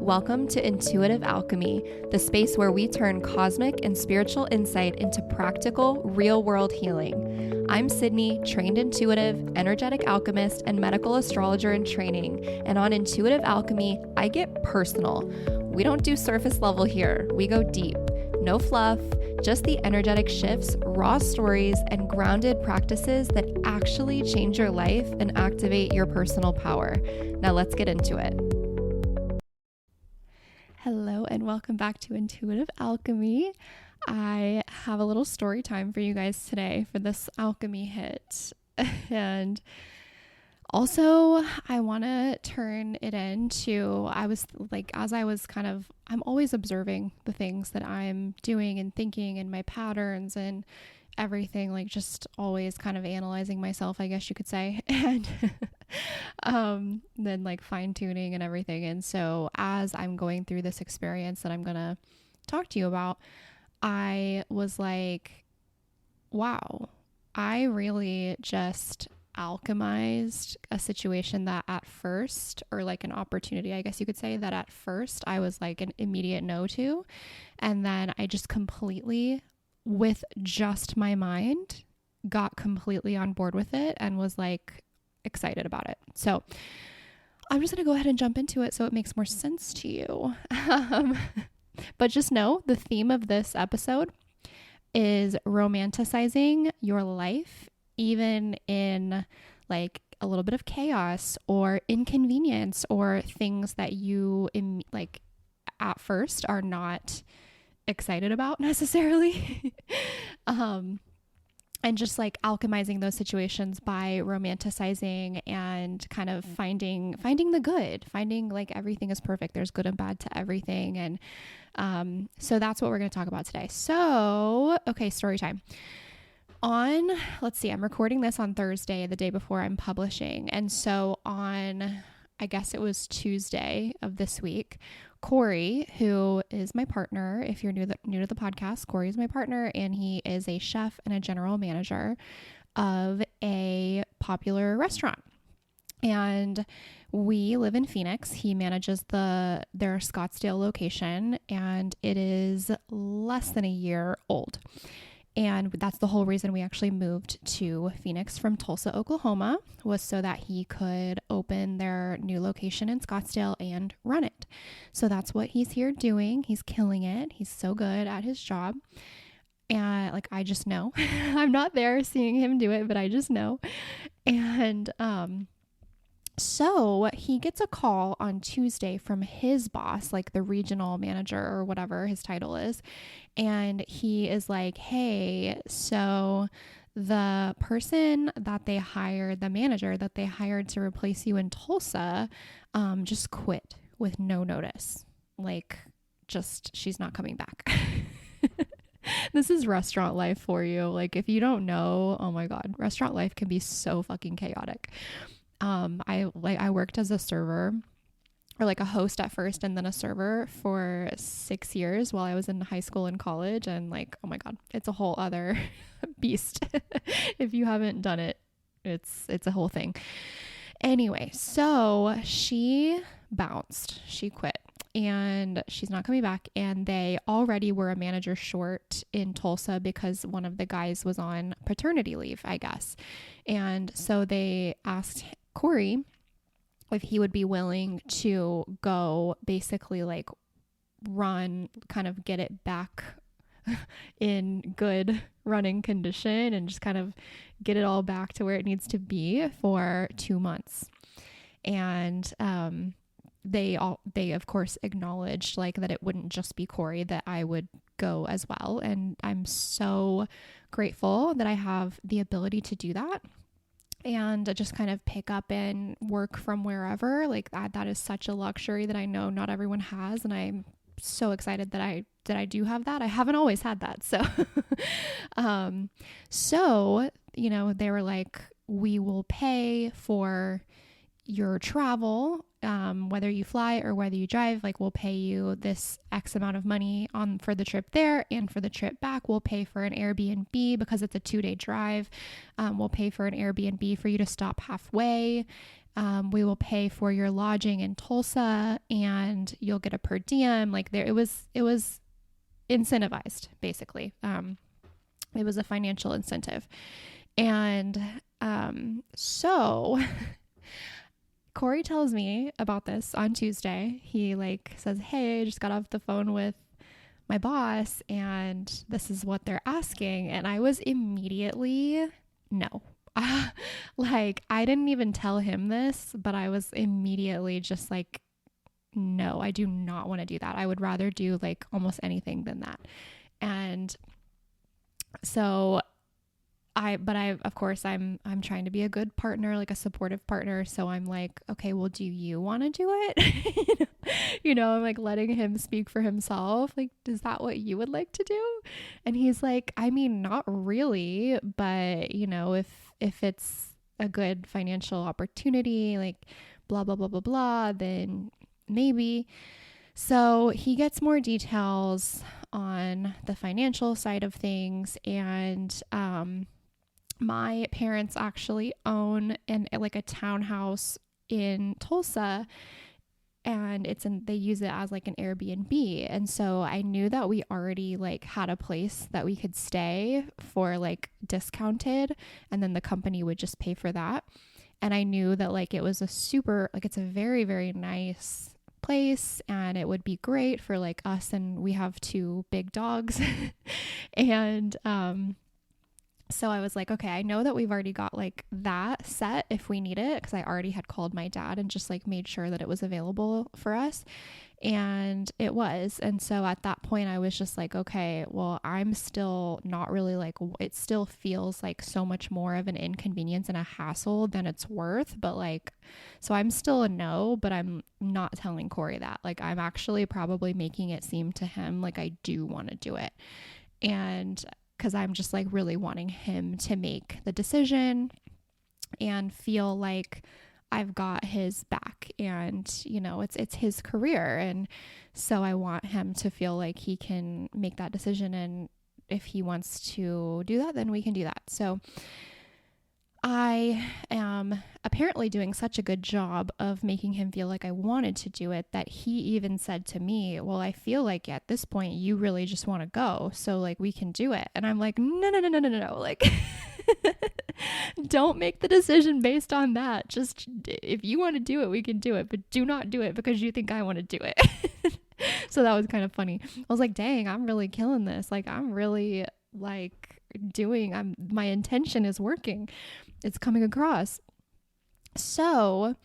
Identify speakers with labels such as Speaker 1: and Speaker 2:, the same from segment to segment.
Speaker 1: Welcome to Intuitive Alchemy, the space where we turn cosmic and spiritual insight into practical, real-world healing. I'm Sydney, trained intuitive, energetic alchemist, and medical astrologer in training. And on Intuitive Alchemy, I get personal. We don't do surface level here. We go deep. No fluff, just the energetic shifts, raw stories, and grounded practices that actually change your life and activate your personal power. Now let's get into it. Hello and welcome back to Intuitive Alchemy. I have a little story time for you guys today for this Alchemy Hit. And also I want to turn it into, I'm always observing the things that I'm doing and thinking and my patterns and everything, like just always kind of analyzing myself, I guess you could say, and then like fine tuning and everything. And so as I'm going through this experience that I'm going to talk to you about, I was like, wow, I really just alchemized a situation that at first, or like an opportunity, I guess you could say, that at first I was like an immediate no to. And then I just completely, with just my mind, got completely on board with it and was like excited about it. So I'm just going to go ahead and jump into it so it makes more sense to you. But just know the theme of this episode is romanticizing your life, even in like a little bit of chaos or inconvenience or things that you like at first are not excited about necessarily. And just like alchemizing those situations by romanticizing and kind of finding the good, finding like everything is perfect. There's good and bad to everything. And so that's what we're going to talk about today. So, okay, story time. Let's see, I'm recording this on Thursday, the day before I'm publishing. And so on, I guess it was Tuesday of this week, Corey, who is my partner, if you're new to the podcast, Corey is my partner, and he is a chef and a general manager of a popular restaurant. And we live in Phoenix. He manages their Scottsdale location, and it is less than a year old. And that's the whole reason we actually moved to Phoenix from Tulsa, Oklahoma, was so that he could open their new location in Scottsdale and run it. So that's what he's here doing. He's killing it. He's so good at his job. And like, I just know. I'm not there seeing him do it, but I just know. And so he gets a call on Tuesday from his boss, like the regional manager or whatever his title is. And he is like, hey, so the person that they hired, the manager that they hired to replace you in Tulsa, just quit with no notice. Like, just, she's not coming back. This is restaurant life for you. Like, if you don't know, oh my God, restaurant life can be so fucking chaotic. I worked as a server, or like a host at first and then a server for 6 years while I was in high school and college. And like, oh my God, it's a whole other beast. If you haven't done it, it's a whole thing. Anyway, so she bounced, she quit, and she's not coming back. And they already were a manager short in Tulsa because one of the guys was on paternity leave, I guess. And so they asked Corey if he would be willing to go basically like run, kind of get it back in good running condition and just kind of get it all back to where it needs to be for 2 months. And they of course acknowledged like that it wouldn't just be Corey, that I would go as well. And I'm so grateful that I have the ability to do that and just kind of pick up and work from wherever. Like that is such a luxury that I know not everyone has. And I'm so excited that I do have that. I haven't always had that. So, so, you know, they were like, we will pay for your travel, whether you fly or whether you drive, like we'll pay you this X amount of money for the trip there, and for the trip back, we'll pay for an Airbnb because it's a 2-day drive. We'll pay for an Airbnb for you to stop halfway. We will pay for your lodging in Tulsa and you'll get a per diem. Like it was incentivized basically. It was a financial incentive. And so Corey tells me about this on Tuesday. He like says, hey, I just got off the phone with my boss and this is what they're asking. And I was immediately, no. Like I didn't even tell him this, but I was immediately just like, no, I do not want to do that. I would rather do like almost anything than that. And so of course I'm trying to be a good partner, like a supportive partner. So I'm like, okay, well, do you want to do it? I'm like letting him speak for himself. Like, is that what you would like to do? And he's like, I mean, not really, but if it's a good financial opportunity, like blah, blah, blah, blah, blah, then maybe. So he gets more details on the financial side of things. And, my parents actually own a townhouse in Tulsa, and they use it as like an Airbnb. And so I knew that we already like had a place that we could stay for like discounted, and then the company would just pay for that. And I knew that like it was it's a very, very nice place and it would be great for like us, and we have 2 big dogs. And, so I was like, okay, I know that we've already got like that set if we need it, because I already had called my dad and just like made sure that it was available for us. And it was. And so at that point I was just like, okay, well, I'm still not really like, it still feels like so much more of an inconvenience and a hassle than it's worth. But like, so I'm still a no, but I'm not telling Corey that. Like, I'm actually probably making it seem to him like I do want to do it. And because I'm just like really wanting him to make the decision and feel like I've got his back, and it's his career. And so I want him to feel like he can make that decision. And if he wants to do that, then we can do that. So I am apparently doing such a good job of making him feel like I wanted to do it that he even said to me, well, I feel like at this point you really just want to go. So like we can do it. And I'm like, no. Like, don't make the decision based on that. Just if you want to do it, we can do it, but do not do it because you think I want to do it. So that was kind of funny. I was like, dang, I'm really killing this. Like, I'm really like my intention is working. It's coming across. So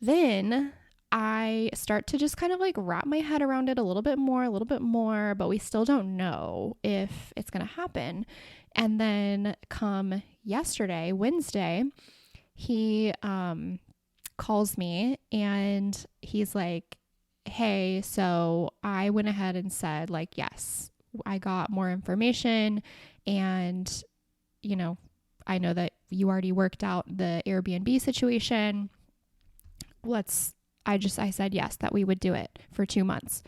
Speaker 1: then I start to just kind of like wrap my head around it a little bit more, but we still don't know if it's going to happen. And then come yesterday, Wednesday, he calls me and he's like, hey, so I went ahead and said like, yes, I got more information, and I know that you already worked out the Airbnb situation. I said yes, that we would do it for 2 months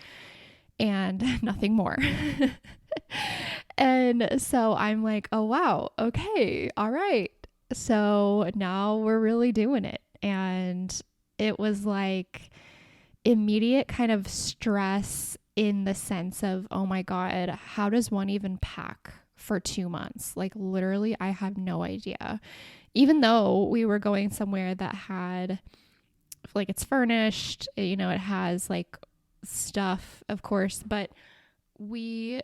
Speaker 1: and nothing more. And so I'm like, oh wow, okay, all right. So now we're really doing it. And it was like immediate kind of stress in the sense of, oh my God, how does one even pack for 2 months? Like literally, I have no idea. Even though we were going somewhere that had like, it's furnished, it has like stuff, of course, but we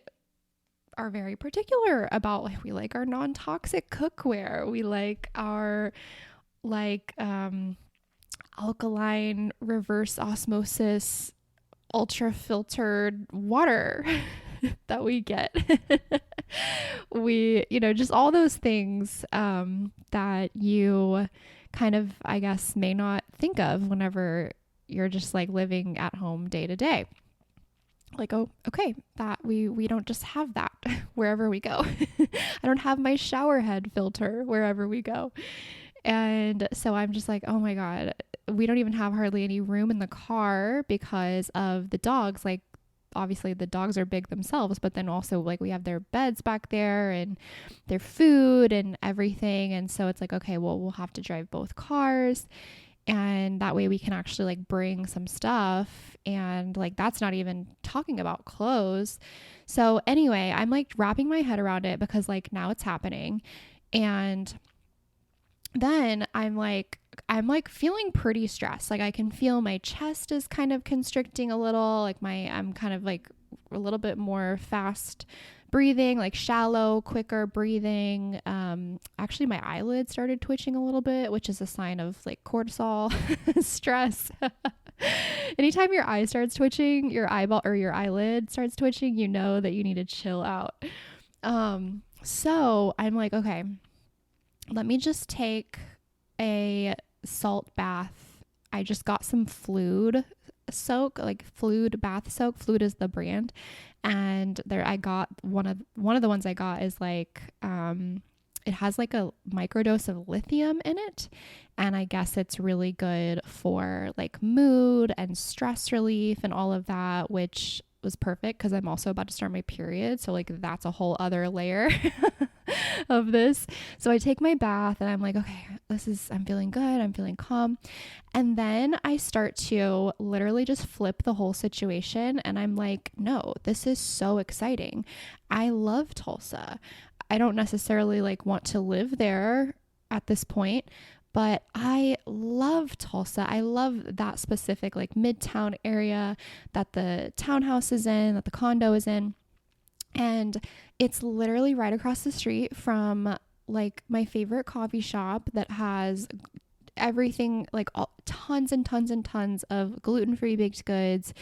Speaker 1: are very particular about like, we like our non-toxic cookware. We like our alkaline reverse osmosis ultra filtered water that we get. We, just all those things that you kind of, I guess, may not think of whenever you're just like living at home day to day. Like, oh, okay, that we don't just have that wherever we go. I don't have my shower head filter wherever we go. And so I'm just like, oh my God, we don't even have hardly any room in the car because of the dogs. Like, obviously the dogs are big themselves, but then also like we have their beds back there and their food and everything. And so it's like, okay, well, we'll have to drive both cars. And that way we can actually like bring some stuff. And like, that's not even talking about clothes. So anyway, I'm like wrapping my head around it because like now it's happening. And then I'm like feeling pretty stressed. Like I can feel my chest is kind of constricting a little, like I'm kind of like a little bit more fast breathing, like shallow, quicker breathing. Actually my eyelid started twitching a little bit, which is a sign of like cortisol stress. Anytime your eye starts twitching, your eyeball or your eyelid starts twitching, you know that you need to chill out. So I'm like, okay, let me just take a salt bath. I just got some Fluid soak, like Fluid bath soak. Fluid is the brand. And there I got one of the ones I got is like it has like a microdose of lithium in it. And I guess it's really good for like mood and stress relief and all of that, which was perfect because I'm also about to start my period. So like that's a whole other layer of this. So I take my bath and I'm like, okay, I'm feeling good. I'm feeling calm. And then I start to literally just flip the whole situation. And I'm like, no, this is so exciting. I love Tulsa. I don't necessarily like want to live there at this point, but I love Tulsa. I love that specific like midtown area that the townhouse is in, that the condo is in. And it's literally right across the street from like my favorite coffee shop that has everything, like tons and tons and tons of gluten-free baked goods.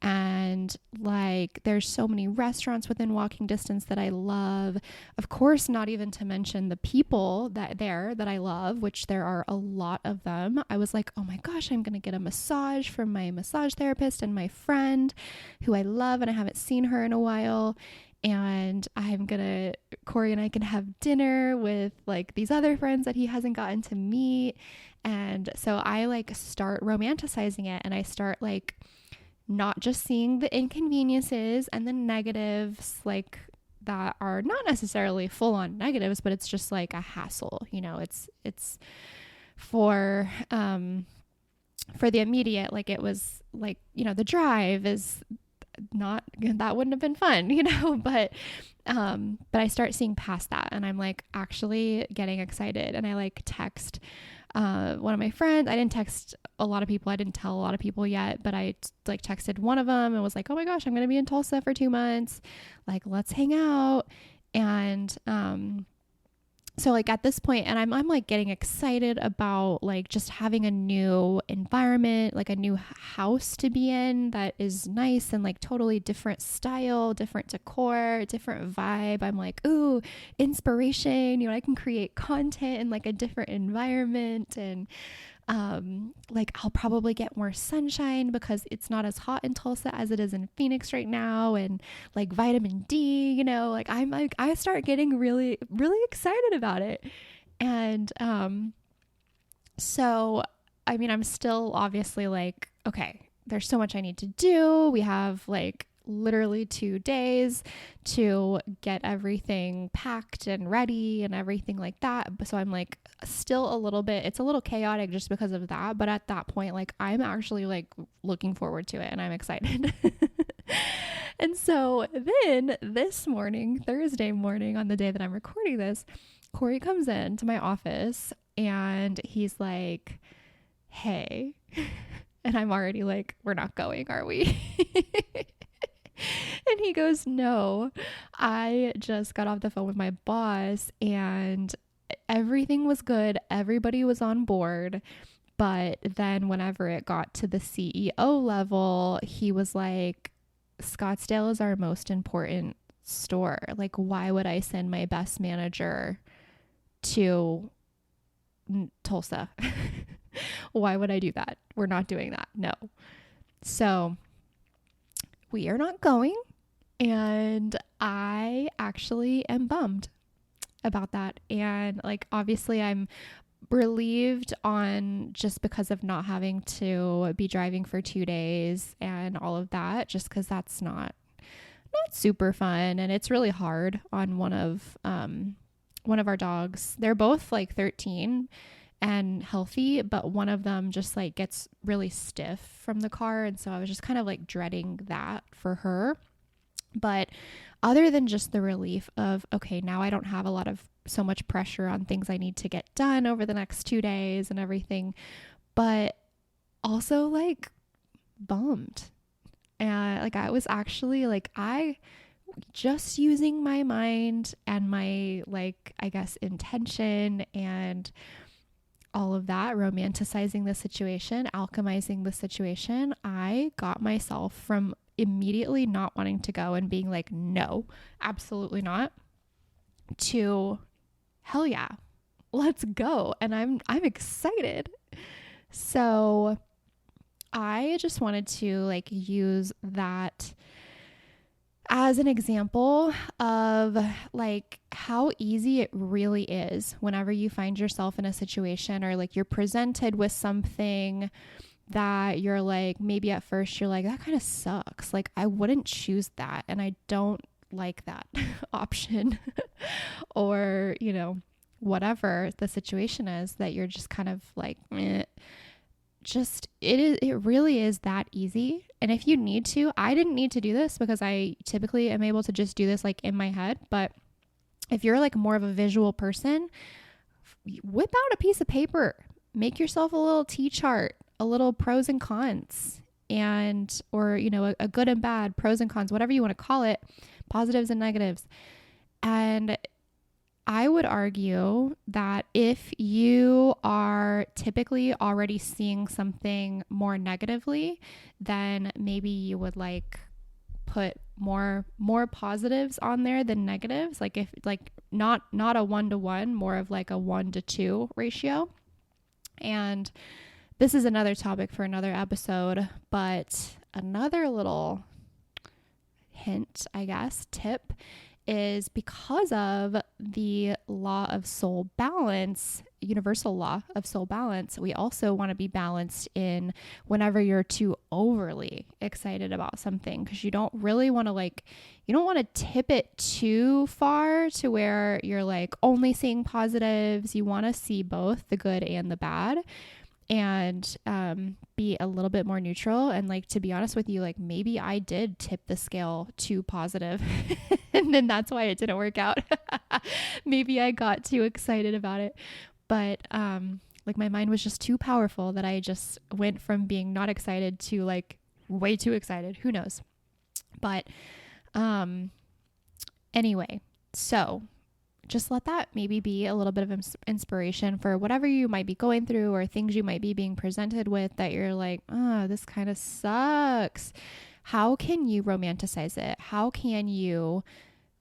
Speaker 1: And like there's so many restaurants within walking distance that I love. Of course, not even to mention the people that I love, which there are a lot of them. I was like, oh my gosh, I'm going to get a massage from my massage therapist and my friend who I love and I haven't seen her in a while. And Corey and I can have dinner with like these other friends that he hasn't gotten to meet. And so I like start romanticizing it, and I start like not just seeing the inconveniences and the negatives like that are not necessarily full on negatives, but it's just like a hassle, it's for the immediate, like it was like, the drive is not, that wouldn't have been fun, but I start seeing past that and I'm like actually getting excited. And I like text one of my friends. I didn't text a lot of people. I didn't tell a lot of people yet, but I like texted one of them and was like, oh my gosh, I'm going to be in Tulsa for 2 months. Like, let's hang out. And, so like at this point, and I'm like getting excited about like just having a new environment, like a new house to be in that is nice and like totally different style, different decor, different vibe. I'm like, ooh, inspiration, I can create content in like a different environment. And like I'll probably get more sunshine because it's not as hot in Tulsa as it is in Phoenix right now, and like vitamin D, like I'm like I start getting really really excited about it. And so I mean I'm still obviously like, okay, there's so much I need to do. We have like literally 2 days to get everything packed and ready and everything like that. So I'm like still it's a little chaotic just because of that. But at that point, like I'm actually like looking forward to it and I'm excited. And so then this morning, Thursday morning, on the day that I'm recording this, Corey comes in to my office and he's like, hey, and I'm already like, we're not going, are we? And he goes, no, I just got off the phone with my boss and everything was good. Everybody was on board. But then whenever it got to the CEO level, he was like, Scottsdale is our most important store. Like, why would I send my best manager to Tulsa? Why would I do that? We're not doing that. No. So we are not going. And I actually am bummed about that. And like, obviously I'm relieved on just because of not having to be driving for 2 days and all of that, just because that's not super fun. And it's really hard on one of our dogs. They're both like 13 and healthy, but one of them just like gets really stiff from the car. And so I was just kind of like dreading that for her. But other than just the relief of, okay, now I don't have so much pressure on things I need to get done over the next 2 days and everything, but also like bummed. And like, I was actually like, I just using my mind and my, like, I guess, intention and all of that, romanticizing the situation, alchemizing the situation, I got myself from immediately not wanting to go and being like, no, absolutely not, to hell yeah, let's go. And I'm excited. So I just wanted to like use that as an example of like how easy it really is whenever you find yourself in a situation or like you're presented with something that you're like, maybe at first you're like, that kind of sucks. Like, I wouldn't choose that. And I don't like that option or, you know, whatever the situation is that you're just kind of like, it really is that easy. And if you need to, I didn't need to do this because I typically am able to just do this like in my head. But if you're like more of a visual person, whip out a piece of paper, make yourself a little T-chart, a little pros and cons, and, or, you know, a good and bad, pros and cons, whatever you want to call it, positives and negatives. And I would argue that if you are typically already seeing something more negatively, then maybe you would like put more positives on there than negatives. Like if like not a 1-to-1, more of like a 1-to-2 ratio. And this is another topic for another episode, but another little hint, I guess, tip is because of the law of soul balance, universal law of soul balance, we also want to be balanced in whenever you're too overly excited about something, because you don't really want to you don't want to tip it too far to where you're like only seeing positives. You want to see both the good and the bad, and be a little bit more neutral. And like, to be honest with you, like maybe I did tip the scale too positive and then that's why it didn't work out. Maybe I got too excited about it, but like my mind was just too powerful that I just went from being not excited to like way too excited. Who knows? But anyway, so just let that maybe be a little bit of inspiration for whatever you might be going through or things you might be being presented with that you're like, oh, this kind of sucks. How can you romanticize it? How can you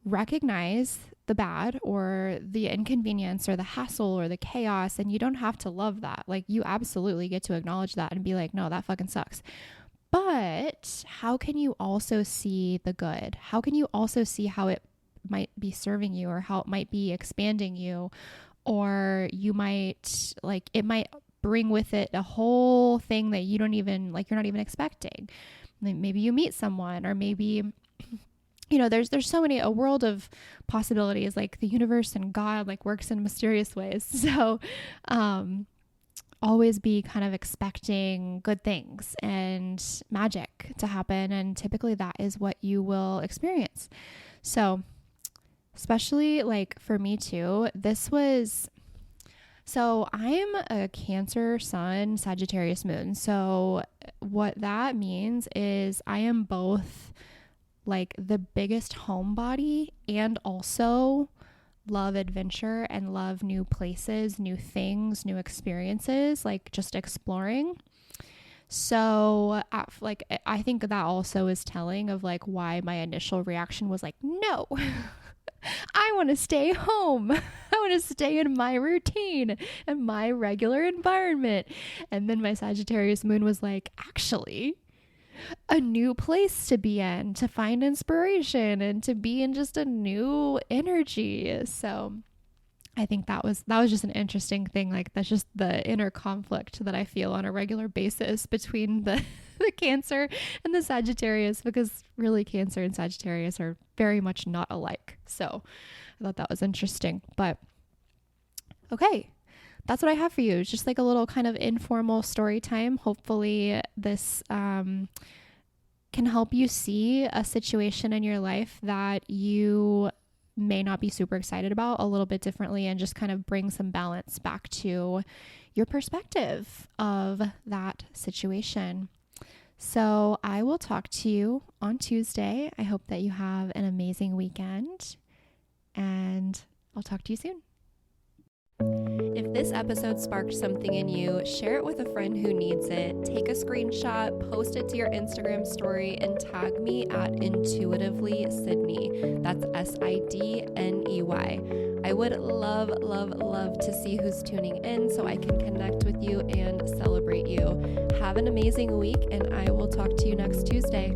Speaker 1: recognize the bad or the inconvenience or the hassle or the chaos? And you don't have to love that. Like, you absolutely get to acknowledge that and be like, no, that fucking sucks. But how can you also see the good? How can you also see how it might be serving you, or how it might be expanding you, or you might like, it might bring with it a whole thing that you don't even like, you're not even expecting. Maybe you meet someone, or maybe, you know, there's so many, a world of possibilities. Like the universe and God like works in mysterious ways. So always be kind of expecting good things and magic to happen, and typically that is what you will experience. So especially like for me too, so I'm a Cancer Sun, Sagittarius Moon. So what that means is I am both like the biggest homebody and also love adventure and love new places, new things, new experiences, like just exploring. So like, I think that also is telling of like why my initial reaction was like, no. I want to stay home. I want to stay in my routine and my regular environment. And then my Sagittarius moon was like, actually, a new place to be in, to find inspiration and to be in just a new energy. So I think that was just an interesting thing. Like, that's just the inner conflict that I feel on a regular basis between the Cancer and the Sagittarius, because really Cancer and Sagittarius are very much not alike. So I thought that was interesting. But okay, that's what I have for you. It's just like a little kind of informal story time. Hopefully this can help you see a situation in your life that you may not be super excited about a little bit differently, and just kind of bring some balance back to your perspective of that situation. So I will talk to you on Tuesday. I hope that you have an amazing weekend, and I'll talk to you soon. If this episode sparked something in you, share it with a friend who needs it. Take a screenshot, post it to your Instagram story, and tag me at Intuitively Sydney. That's SIDNEY. I would love, love, love to see who's tuning in so I can connect with you and celebrate you. Have an amazing week, and I will talk to you next Tuesday.